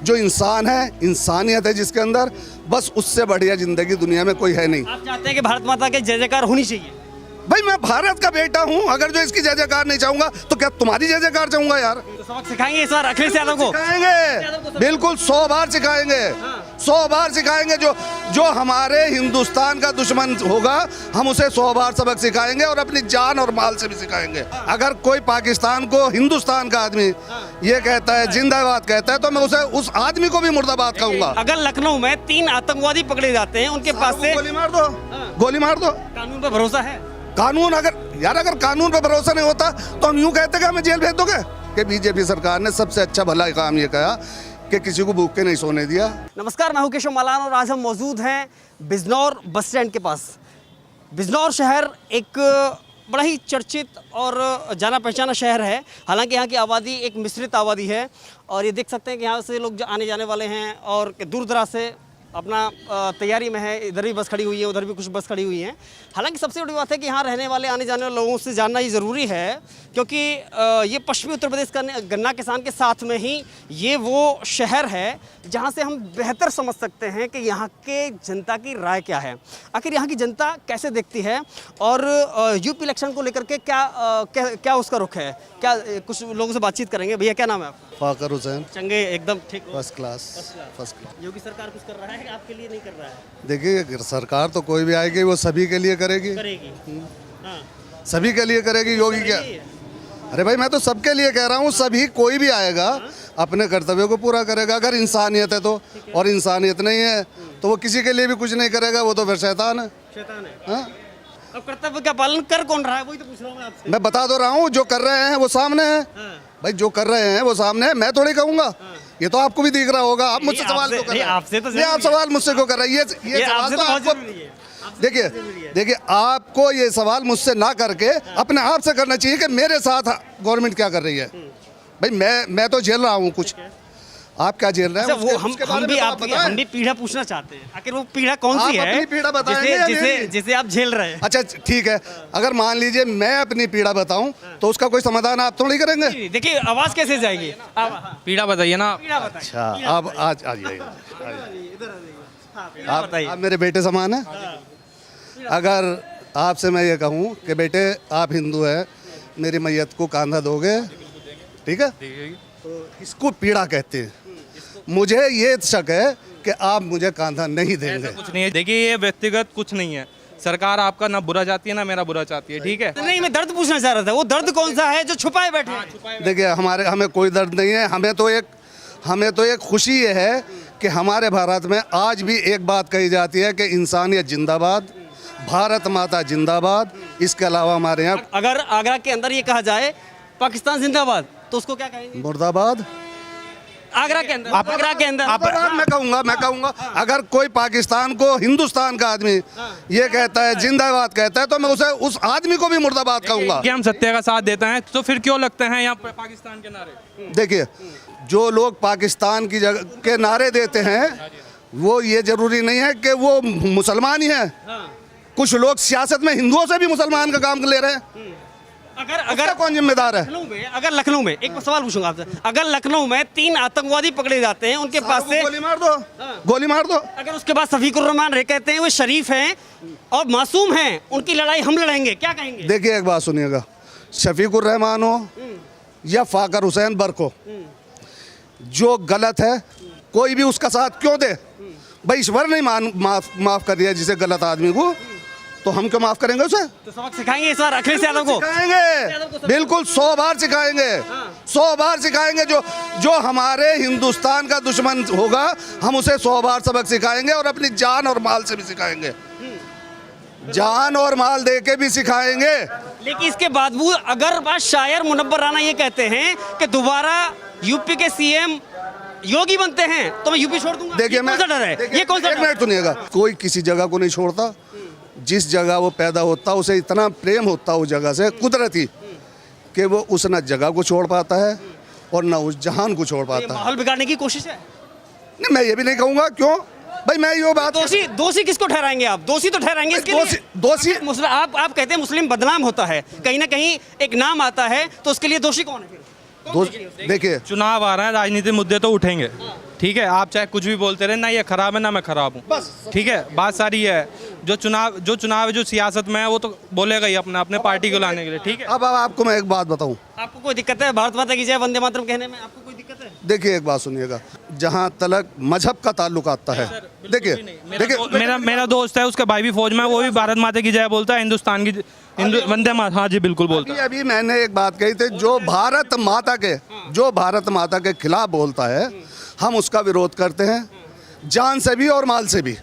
जो इंसान है, इंसानियत है जिसके अंदर, बस उससे बढ़िया जिंदगी दुनिया में कोई है नहीं। आप चाहते हैं कि भारत माता के जय जयकार होनी चाहिए? भाई मैं भारत का बेटा हूँ, अगर जो इसकी जय जयकार नहीं चाहूंगा तो क्या तुम्हारी जय जयकार चाहूंगा यार? तो सबक सिखाएंगे इस बार अखिलेश यादव को? सिखाएंगे, बिल्कुल 100 बार सिखाएंगे, 100 बार सिखाएंगे। जो हमारे हिंदुस्तान का दुश्मन होगा हम उसे 100 बार सबक सिखाएंगे और अपनी जान और माल से भी सिखाएंगे। अगर कोई पाकिस्तान को हिंदुस्तान का आदमी ये कहता है, जिंदाबाद कहता है, तो मैं उसे उस आदमी को भी मुर्दाबाद कहूंगा। अगर लखनऊ में 3 आतंकवादी पकड़े जाते हैं, उनके पास से गोली मार दो, गोली मार दो। कानून पर भरोसा है? कानून अगर कानून पर भरोसा नहीं होता तो हम यूं कहते कि हमें जेल भेज दोगे। कि बीजेपी सरकार ने सबसे अच्छा भला काम ये कहा कि किसी को भूख के नहीं सोने दिया। नमस्कार, मैं हूं केशव मालान और आज हम मौजूद हैं बिजनौर बस स्टैंड के पास। बिजनौर शहर एक बड़ा ही चर्चित और जाना पहचाना शहर है। हालांकि यहाँ की आबादी एक मिश्रित आबादी है और ये देख सकते हैं कि यहाँ से लोग आने जाने वाले हैं और दूर दराज से अपना तैयारी में है। इधर भी बस खड़ी हुई है, उधर भी कुछ बस खड़ी हुई हैं। हालांकि सबसे बड़ी बात है कि यहाँ रहने वाले आने जाने वाले लोगों से जानना ये ज़रूरी है, क्योंकि ये पश्चिमी उत्तर प्रदेश का गन्ना किसान के साथ में ही ये वो शहर है जहाँ से हम बेहतर समझ सकते हैं कि यहाँ के जनता की राय क्या है, आखिर यहाँ की जनता कैसे देखती है और यूपी इलेक्शन को लेकर के क्या उसका रुख है। क्या कुछ लोगों से बातचीत करेंगे। भैया क्या नाम है आपका? फाकर हुसैन। चंगे एकदम ठीक, फर्स्ट क्लास। योगी सरकार कुछ कर रहा है, आपके लिए नहीं कर रहा है? देखिए, सरकार तो कोई भी आएगी वो सभी के लिए करेगी, हाँ। सभी के लिए करेगी। योगी क्या? अरे भाई मैं तो सबके लिए कह रहा हूँ, सभी कोई भी आएगा अपने कर्तव्यों को पूरा करेगा अगर इंसानियत है तो। और इंसानियत नहीं है तो वो किसी के लिए भी कुछ नहीं करेगा, वो तो फिर शैतान है। हाँ? अब कर्तव्य का पालन कर कौन रहा है, वही तो पूछ रहा हूँ मैं आपसे। मैं बता दो रहा हूँ, जो कर रहे हैं वो सामने है। भाई जो कर रहे हैं वो सामने है, मैं थोड़ी कहूँगा। ये तो आपको भी दिख रहा होगा। आप मुझसे सवाल क्यों कर रहे हैं? आपसे तो आप सवाल मुझसे क्यों कर रहे हैं? ये सवाल तो आपको, देखिए आपको ये सवाल मुझसे ना करके अपने आप से करना चाहिए कि मेरे साथ गवर्नमेंट क्या कर रही है। भाई मैं तो झेल रहा हूँ कुछ, आप क्या झेल रहे हैं? वो हम भी पीढ़ा पूछना चाहते हैं, आखिर वो पीढ़ा कौन सी है पीढ़ा बताएंगे जिसे आप झेल रहे हैं? अच्छा ठीक है, अगर मान लीजिए मैं अपनी पीड़ा बताऊं तो उसका कोई समाधान आप थोड़ी करेंगे। देखिए आवाज कैसे जाएगी? पीड़ा बताइए ना। अच्छा अब आज आइए, आप मेरे बेटे समान है। अगर आपसे मैं ये कहूँ कि बेटे आप हिंदू हैं, मेरी मैयत को कांधा दोगे, ठीक है? तो इसको पीड़ा कहते हैं। मुझे ये शक है कि आप मुझे कांधा नहीं देंगे। कुछ नहीं है, देखिए ये व्यक्तिगत कुछ नहीं है। सरकार आपका ना बुरा चाहती है ना मेरा बुरा चाहती है, ठीक है? नहीं, मैं दर्द पूछना चाह रहा था। वो दर्द कौन सा है जो छुपाए बैठे हैं? देखिए हमें कोई दर्द नहीं है। हमें तो एक खुशी ये है कि हमारे भारत में आज भी एक बात कही जाती है कि इंसानियत जिंदाबाद, भारत माता जिंदाबाद। इसके अलावा हमारे यहाँ अगर आगरा के अंदर ये कहा जाए पाकिस्तान जिंदाबाद तो उसको क्या कहेंगे? मुर्दाबाद। आगरा के अंदर मैं कहूँगा अगर कोई पाकिस्तान को हिंदुस्तान का आदमी ये कहता है, जिंदाबाद कहता है, तो मैं उसे उस आदमी को भी मुर्दाबाद कहूँगा। कि हम सत्य का साथ देते हैं तो फिर क्यों लगते हैं यहाँ पाकिस्तान के नारे? देखिए जो लोग पाकिस्तान की जगह के नारे देते हैं वो ये जरूरी नहीं है कि वो मुसलमान ही है। कुछ लोग सियासत में हिंदुओं से भी मुसलमान का काम ले रहे हैं। अगर कौन जिम्मेदार है? अगर लखनऊ में एक सवाल पूछूंगा आपसे, अगर लखनऊ में 3 आतंकवादी पकड़े जाते हैं, उनके पास से गोली मार दो, गोली मार दो। अगर उसके बाद शफीकुर रहमान कहते हैं वो शरीफ हैं और मासूम हैं, उनकी लड़ाई हम लड़ेंगे, क्या कहेंगे? देखिए एक बात सुनिएगा, शफीकुर रहमान हो या फाकर हुसैन बर्क हो, जो गलत है कोई भी उसका साथ क्यों दे? भाई ईश्वर ने माफ कर दिया जिसे गलत आदमी को, तो हम क्यों माफ करेंगे उसे? तो सबक सिखाएंगे इस बार अखिलेश यादव को? सिखाएंगे, बिल्कुल 100 बार सिखाएंगे, 100 बार सिखाएंगे। जो हमारे हिंदुस्तान का दुश्मन होगा हम उसे 100 बार सबक सिखाएंगे और अपनी जान और माल से भी सिखाएंगे, जान और माल दे के भी सिखाएंगे। लेकिन इसके बावजूद अगर बात शायर मुनव्वर राना ये कहते हैं कि दोबारा यूपी के सीएम योगी बनते हैं तो मैं यूपी छोड़ दूंगा, देखिए कौन सा डर है? ये कौन सा? एक मिनट सुनिएगा, कोई किसी जगह को नहीं छोड़ता। जिस जगह वो पैदा होता उसे इतना प्रेम होता उस जगह से कुदरती कि वो उस न जगह को छोड़ पाता है और न उस जहान को छोड़ पाता है। माहौल बिगाड़ने की कोशिश है? नहीं, मैं ये भी नहीं कहूँगा। क्यों भाई? मैं ये बात दोषी किसको ठहराएंगे आप? दोषी तो ठहराएंगे इसके लिए दोषी आप कहते हैं मुस्लिम बदनाम होता है, कहीं ना कहीं एक नाम आता है, तो उसके लिए दोषी कौन है फिर? देखिए चुनाव आ रहा है, राजनीतिक मुद्दे तो उठेंगे, ठीक है, आप चाहे कुछ भी बोलते रहे, ना ये खराब है ना मैं खराब हूँ, बस। ठीक है। बात सारी ये है, जो चुनाव है, जो सियासत में है, वो तो बोलेगा ही अपने पार्टी को लाने के लिए, ठीक है। अब आपको मैं एक बात बताऊं, आपको कोई दिक्कत है भारत माता की जय वंदे मातरम कहने में? आपको कोई दिक्कत है? देखिए एक बात सुनिएगा, जहां तलक मजहब का ताल्लुक आता है, देखिए मेरा दोस्त है, उसका भाई भी फौज में है, वो भी भारत माता की जय बोलता है, हिंदुस्तान की वंदे मातरम, हाँ जी बिल्कुल बोलता है। अभी मैंने एक बात कही थी, जो भारत माता के खिलाफ बोलता है, हम उसका विरोध करते हैं, जान से भी और माल से भी।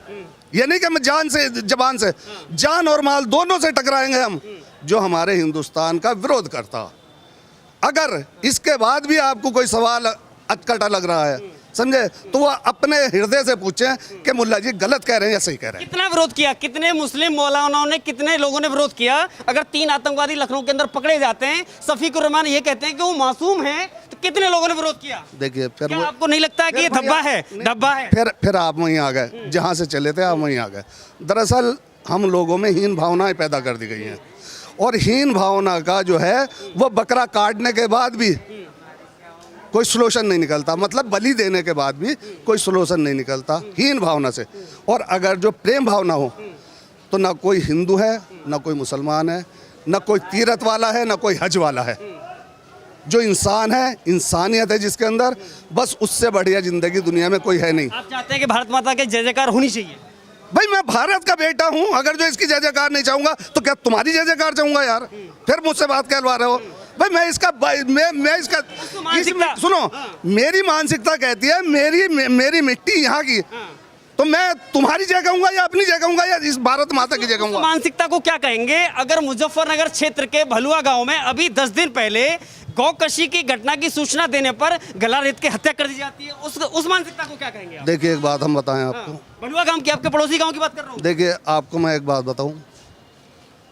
ये नहीं कि हम जान से जबान से, जान और माल दोनों से टकराएंगे हम, जो हमारे हिंदुस्तान का विरोध करता। अगर इसके बाद भी आपको कोई सवाल अटकटा लग रहा है, समझे, तो वह अपने हृदय से पूछें कि मुल्ला जी गलत कह रहे हैं या सही कह रहे हैं। कितना विरोध किया, कितने मुस्लिम मौलानाओं ने, कितने लोगों ने विरोध किया? अगर 3 आतंकवादी लखनऊ के अंदर पकड़े जाते हैं, शफीकुर रहमान ये कहते हैं कि वो मासूम हैं, तो कितने लोगों ने विरोध किया? देखिए फिर क्या आपको नहीं लगता है कि ये धब्बा है? फिर आप वहीं आ गए, जहाँ से चले थे आप वहीं आ गए। दरअसल हम लोगों में हीन भावनाएं पैदा कर दी गई हैं, और हीन भावना का जो है वो बकरा काटने के बाद भी कोई सलूशन नहीं निकलता, मतलब बलि देने के बाद भी कोई सलूशन नहीं निकलता हीन भावना से। और अगर जो प्रेम भावना हो, तो ना कोई हिंदू है, ना कोई मुसलमान है, ना कोई तीरथ वाला है, ना कोई हज वाला है। जो इंसान है, इंसानियत है जिसके अंदर, बस उससे बढ़िया जिंदगी दुनिया में कोई है नहीं। आप चाहते हैं कि भारत माता के जय जयकार होनी चाहिए? भाई मैं भारत का बेटा हूं, अगर जो इसकी जय जयकार नहीं चाहूंगा तो क्या तुम्हारी जय जयकार चाहूंगा यार? फिर मुझसे बात कहलवा रहे हो भाई। मैं इसका सुनो, मेरी मानसिकता कहती है मेरी मिट्टी यहाँ की, तो मैं तुम्हारी जय कहूंगा या अपनी जय कहूंगा या इस भारत माता की जय कहूंगा? मानसिकता को क्या कहेंगे? अगर मुजफ्फरनगर क्षेत्र के भलुआ गांव में अभी 10 दिन पहले गौकशी की घटना की सूचना देने पर गला रेत की हत्या कर दी जाती है, उस मानसिकता को क्या कहेंगे आप? देखिए एक बात हम बताएं आपको, भलुआ गांव की, आपके पड़ोसी गांव की बात कर रहा हूँ। देखिए आपको मैं एक बात बताऊं,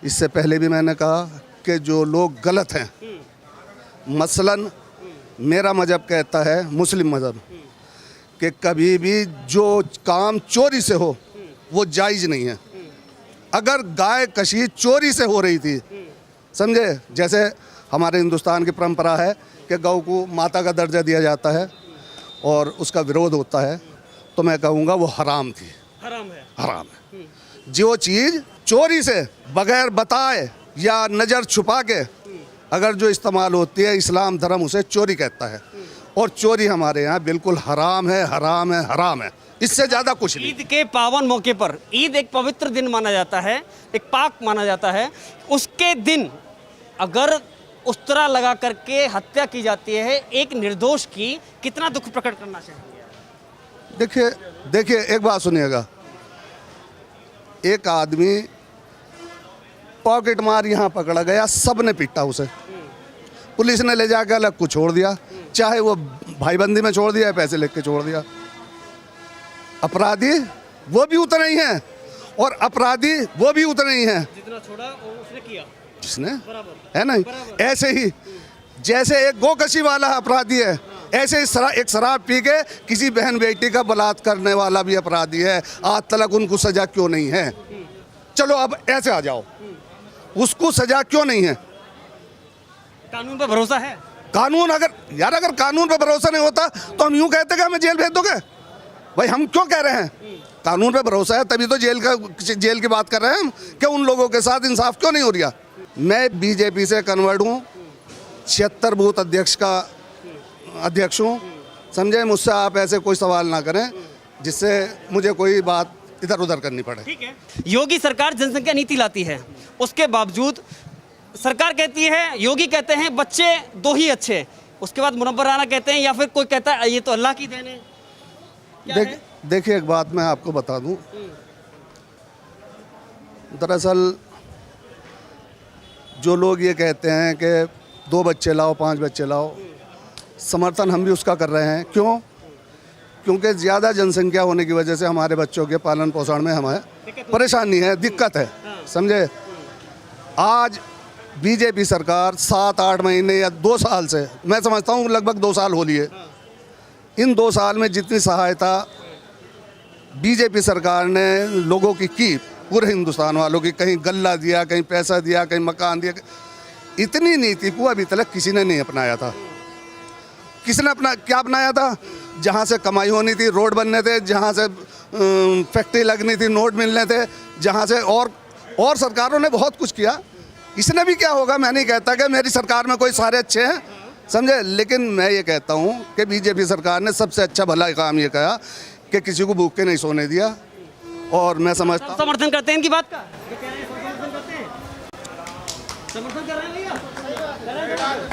इससे पहले भी मैंने कहा कि जो लोग गलत हैं, मसलन मेरा मजहब कहता है, मुस्लिम मजहब, कि कभी भी जो काम चोरी से हो वो जायज़ नहीं है। अगर गाय कशी चोरी से हो रही थी, समझे, जैसे हमारे हिंदुस्तान की परंपरा है कि गौ को माता का दर्जा दिया जाता है और उसका विरोध होता है, तो मैं कहूँगा वो हराम थी, हराम है। जो चीज़ चोरी से, बगैर बताए या नज़र छुपा के अगर जो इस्तेमाल होती है, इस्लाम धर्म उसे चोरी कहता है, और चोरी हमारे यहाँ बिल्कुल हराम है, हराम है, हराम है, इससे ज़्यादा कुछ नहीं। ईद के पावन मौके पर, ईद एक पवित्र दिन माना जाता है, एक पाक माना जाता है, उसके दिन अगर उस्तरा लगा करके हत्या की जाती है एक निर्दोष की, कितना दुख प्रकट करना चाहिए? देखिए एक बात सुनिएगा, एक आदमी पॉकेट मार यहाँ पकड़ा गया, सब ने पीटा उसे, पुलिस ने ले जाकर अलग को छोड़ दिया, चाहे वो भाईबंदी में छोड़ दिया या पैसे लेके छोड़ दिया। अपराधी वो भी उतने ही हैं, और अपराधी वो भी उतने ही हैं जितना छोड़ा उसने किया, जिसने, है नहीं? ऐसे ही जैसे एक गोकशी वाला अपराधी है, ऐसे ही एक शराब पी के किसी बहन बेटी का बलात्कार करने वाला भी अपराधी है। आज तक उनको सजा क्यों नहीं है? चलो अब ऐसे आ जाओ, उसको सजा क्यों नहीं है? कानून पर भरोसा है? कानून अगर कानून पर भरोसा नहीं होता तो हम यूं कहते कि हमें जेल भेज दोगे? भाई हम क्यों कह रहे हैं कानून पे भरोसा है, तभी तो जेल की बात कर रहे हैं हम, कि उन लोगों के साथ इंसाफ क्यों नहीं हो रहा? मैं बीजेपी से कन्वर्ट हूँ, 76 बूथ अध्यक्ष हूँ, समझे। मुझसे आप ऐसे कोई सवाल ना करें जिससे मुझे कोई बात इधर उधर करनी पड़े। ठीक है, योगी सरकार जनसंख्या नीति लाती है, उसके बावजूद सरकार कहती है, योगी कहते हैं बच्चे 2 ही अच्छे, उसके बाद मुनव्वर राना कहते हैं, या फिर कोई कहता है ये तो अल्लाह की देन है। देखिए एक बात मैं आपको बता दूं, दरअसल जो लोग ये कहते हैं कि 2 बच्चे लाओ, 5 बच्चे लाओ, समर्थन हम भी उसका कर रहे हैं। क्यों? क्योंकि ज़्यादा जनसंख्या होने की वजह से हमारे बच्चों के पालन पोषण में हमें परेशानी है, दिक्कत है, समझे। आज बीजेपी सरकार 7-8 महीने या 2 साल से, मैं समझता हूँ लगभग 2 साल हो लिए, इन 2 साल में जितनी सहायता बीजेपी सरकार ने लोगों की पूरे हिंदुस्तान वालों की, कहीं गल्ला दिया, कहीं पैसा दिया, कहीं मकान दिया, इतनी नीति को अभी तक किसी ने नहीं अपनाया था। किसने क्या अपनाया था? जहाँ से कमाई होनी थी रोड बनने थे, जहाँ से फैक्ट्री लगनी थी नोट मिलने थे, जहाँ से और सरकारों ने बहुत कुछ किया। इसने भी क्या होगा, मैं नहीं कहता कि मेरी सरकार में कोई सारे अच्छे हैं, समझे, लेकिन मैं ये कहता हूँ कि बीजेपी सरकार ने सबसे अच्छा भला काम ये किया कि किसी को भूख के नहीं सोने दिया। और मैं समझता हूँ समर्थन करते हैं इनकी बात का, ये कह रहे हैं समर्थन करते हैं, समर्थन कर रहे हैं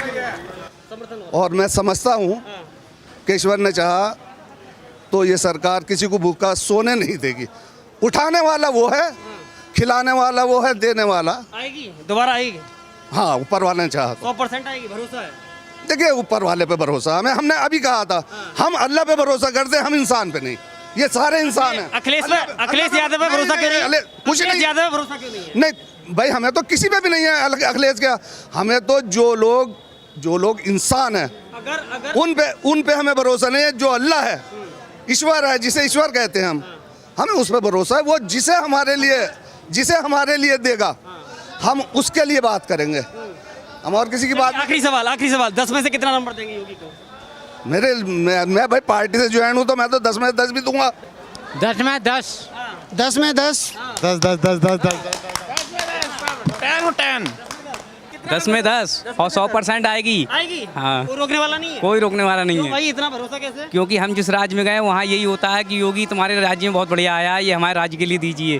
भैया, समर्थन हो। और मैं समझता हूँ कि ईश्वर ने चाहा तो ये सरकार किसी को भूखा सोने नहीं देगी। उठाने वाला वो है, खिलाने वाला वो है, देने वाला आएगी, दोबारा आएगी, हाँ ऊपर वाले ने चाहा तो। 100% आएगी, भरोसा है। देखिए ऊपर वाले पे भरोसा हमें, हमने अभी कहा था हम अल्लाह पे भरोसा करते हैं, हम इंसान पे नहीं। ये सारे इंसान हैं। अखिलेश यादव पे भरोसा क्यों नहीं है? कुछ नहीं, यादव पे भरोसा क्यों नहीं है? नहीं भाई, हमें तो किसी पे भी नहीं है अखिलेश का। हमें तो जो लोग इंसान हैं अगर उन पे हमें भरोसा नहीं है। जो अल्लाह है, ईश्वर है, जिसे ईश्वर कहते हैं हमें उस पर भरोसा है। वो जिसे हमारे लिए देगा हम उसके लिए बात करेंगे, हम और किसी की बात। आखिरी सवाल, 10 में से कितना नंबर देंगे योगी को? मैं भाई पार्टी से ज्वाइन हूँ तो मैं तो 10 में 10 भी दूंगा। 10 में 10, 10 में 10, 10 10 10 10 10 10 में 10 और 100% आएगी। हाँ, कोई रोकने वाला नहीं है? कोई रोकने वाला नहीं क्यों है। भाई इतना भरोसा कैसे? क्योंकि हम जिस राज्य में गए वहाँ यही होता है कि योगी तुम्हारे राज्य में बहुत बढ़िया आया है, ये हमारे राज्य के लिए दीजिए।